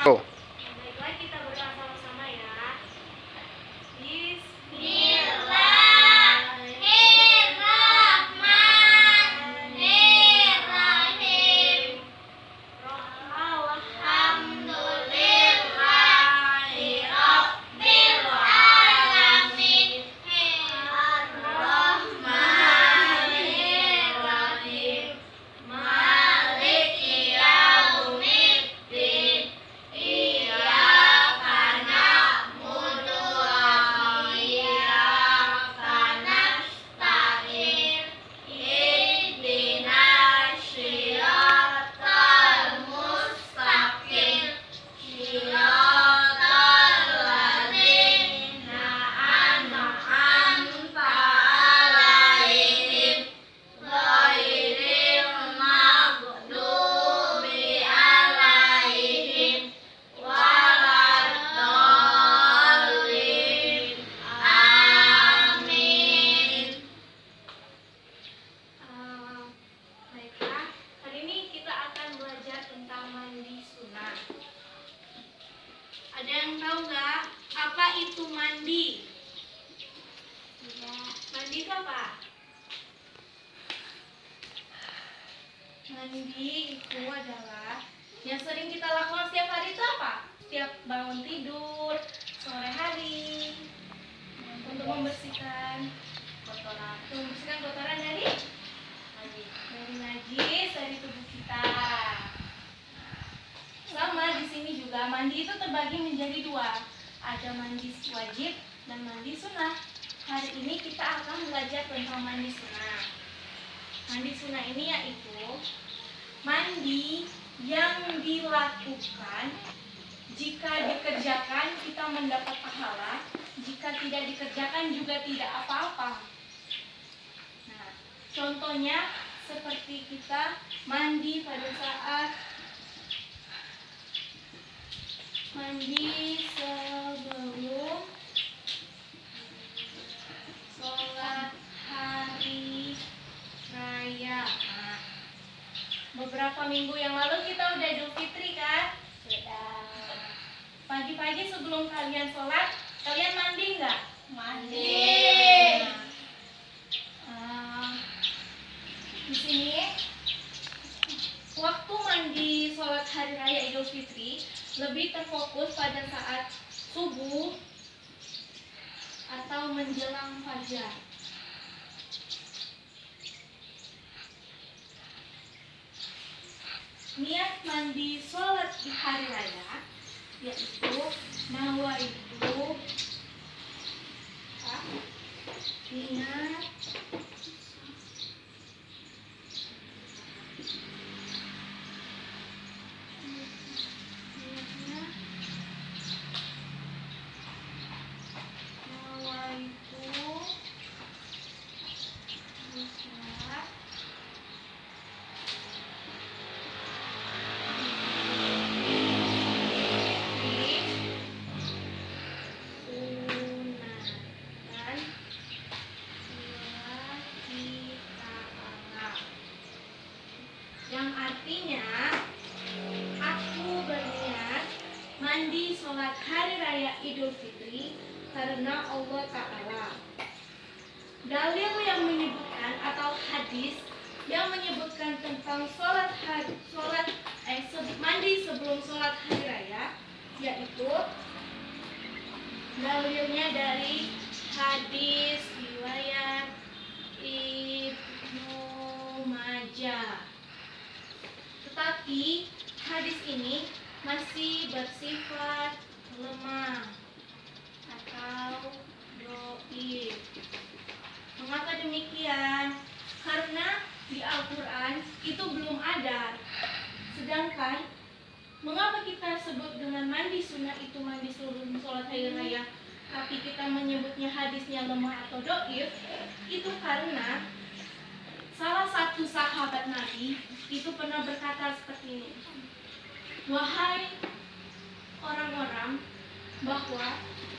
Oh. Baiklah, kita berdoa sama-sama ya. Bismillahirrahmanirrahim. Alhamdulillahirabbil alamin. Ar-Rahmanirrahim. Maliki yaumiddin. Iyyaka na'budu wa iyyaka nasta'in. Ihdinas siratal mustaqim. Siratal ladzina an'amta 'alaihim ghairil maghdubi 'alaihim waladdallin. Amin. Baiklah, hari ini kita akan belajar tentang mandi sunat. Ada yang tahu nggak apa itu mandi? Mandi itu apa? Mandi itu adalah yang sering kita lakukan setiap hari itu apa? Setiap bangun tidur, sore hari, untuk membersihkan kotoran. Membersihkan kotoran dari najis dari tubuh kita. Sama di sini juga mandi itu terbagi menjadi dua. Ada mandi wajib dan mandi sunnah. Hari ini kita akan belajar tentang mandi sunnah. Mandi sunnah ini yaitu mandi yang dilakukan jika dikerjakan kita mendapat pahala, jika tidak dikerjakan juga tidak apa-apa. Nah, contohnya seperti kita mandi pada saat mandi sebelum sholat hari raya. Nah, beberapa minggu yang lalu kita udah Idul Fitri kan? Pagi-pagi sebelum kalian sholat, kalian mandi nggak? Mandi. Di sini waktu mandi sholat hari raya Idul Fitri lebih terfokus pada saat subuh atau menjelang fajar. Niat mandi sholat di hari raya yaitu nawaitu niat yang artinya aku berniat mandi sholat hari raya Idul Fitri karena Allah Ta'ala. Dalil yang menyebutkan atau hadis yang menyebutkan tentang mandi sebelum sholat hari raya yaitu dalilnya dari hadis riwayat Ibnu Majah. Tetapi hadis ini masih bersifat lemah atau dhaif. Mengapa demikian? Karena di Al-Quran itu belum ada. Sedangkan mengapa kita sebut dengan mandi sunnah itu mandi sebelum sholat hari raya, tapi kita menyebutnya hadisnya lemah atau dhaif? Itu karena salah satu sahabat Nabi itu pernah berkata seperti ini. Wahai orang-orang, bahwa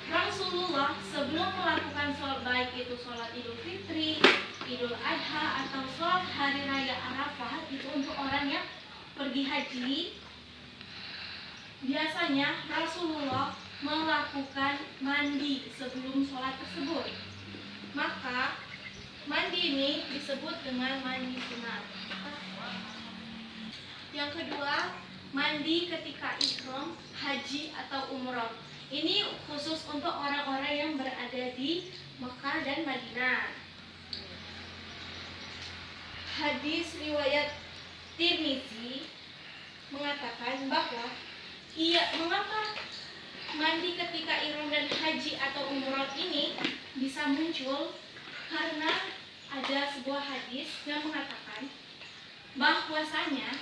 Rasulullah sebelum melakukan sholat baik itu sholat Idul Fitri, Idul Adha atau sholat hari raya Arafah itu untuk orang yang pergi haji, biasanya Rasulullah melakukan mandi sebelum sholat tersebut. Maka mandi ini disebut dengan mandi sunat. Yang kedua, mandi ketika ihram haji atau umroh. Ini khusus untuk orang-orang yang berada di Mekah dan Madinah. Hadis riwayat Tirmizi mengatakan bahwa mengapa mandi ketika ihram dan haji atau umroh ini bisa muncul, karena ada sebuah hadis yang mengatakan bahwasanya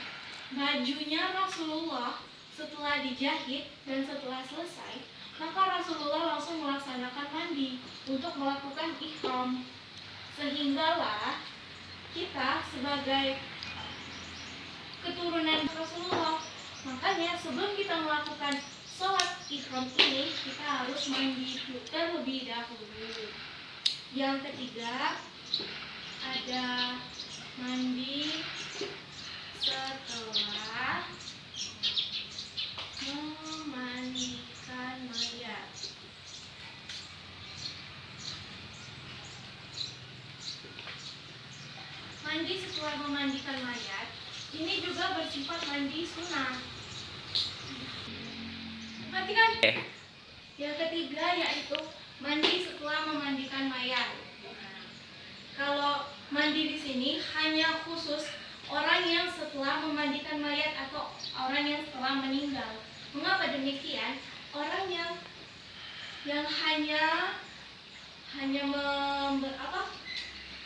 bajunya Rasulullah setelah dijahit dan setelah selesai, maka Rasulullah langsung melaksanakan mandi untuk melakukan ihram. Sehinggalah kita sebagai keturunan Rasulullah, makanya sebelum kita melakukan sholat ihram ini, kita harus mandi terlebih dahulu. Yang ketiga, ada mandi setelah memandikan mayat. Mandi setelah memandikan mayat ini juga bersifat mandi sunnah. Perhatikan. Yang ketiga yaitu mandi setelah memandikan mayat. Kalau mandi di sini hanya khusus orang yang setelah memandikan mayat atau orang yang telah meninggal. Mengapa demikian? Orang yang hanya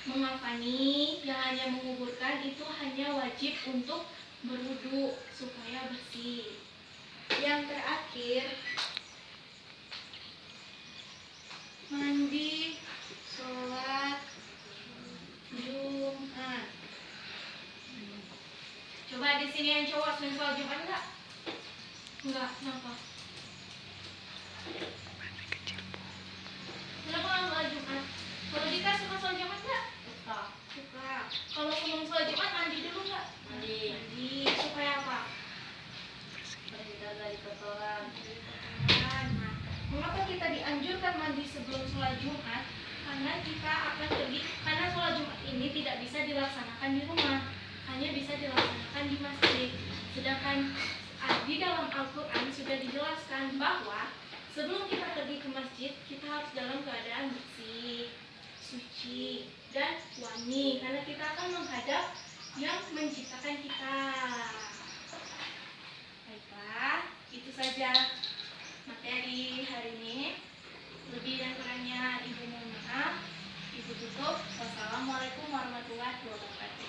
mengafani, yang hanya menguburkan, itu hanya wajib untuk berwudu supaya bersih. Yang terakhir, mandi sholat Jumat. Coba di sini yang cowok sering sholat Jumat enggak? Enggak, kenapa? Kenapa nggak sholat Jumat? Kalau Dika suka sholat Jumat enggak? Suka. Kalau sebelum sholat Jumat mandi dulu enggak? Mandi. Supaya apa? Dari kotoran. Nah, mengapa kita dianjurkan mandi sebelum sholat Jumat? Karena sholat Jumat ini tidak bisa dilaksanakan di rumah, hanya bisa dilaksanakan di masjid. Sedangkan di dalam Al-Quran sudah dijelaskan bahwa sebelum kita pergi ke masjid, kita harus dalam keadaan bersih, suci, dan wangi, karena kita akan menghadap yang menciptakan kita. Baiklah, itu saja materi hari ini. Lebih dan kurangnya Ibu mohon maaf. Ibu tutup. Wassalamualaikum warahmatullahi wabarakatuh.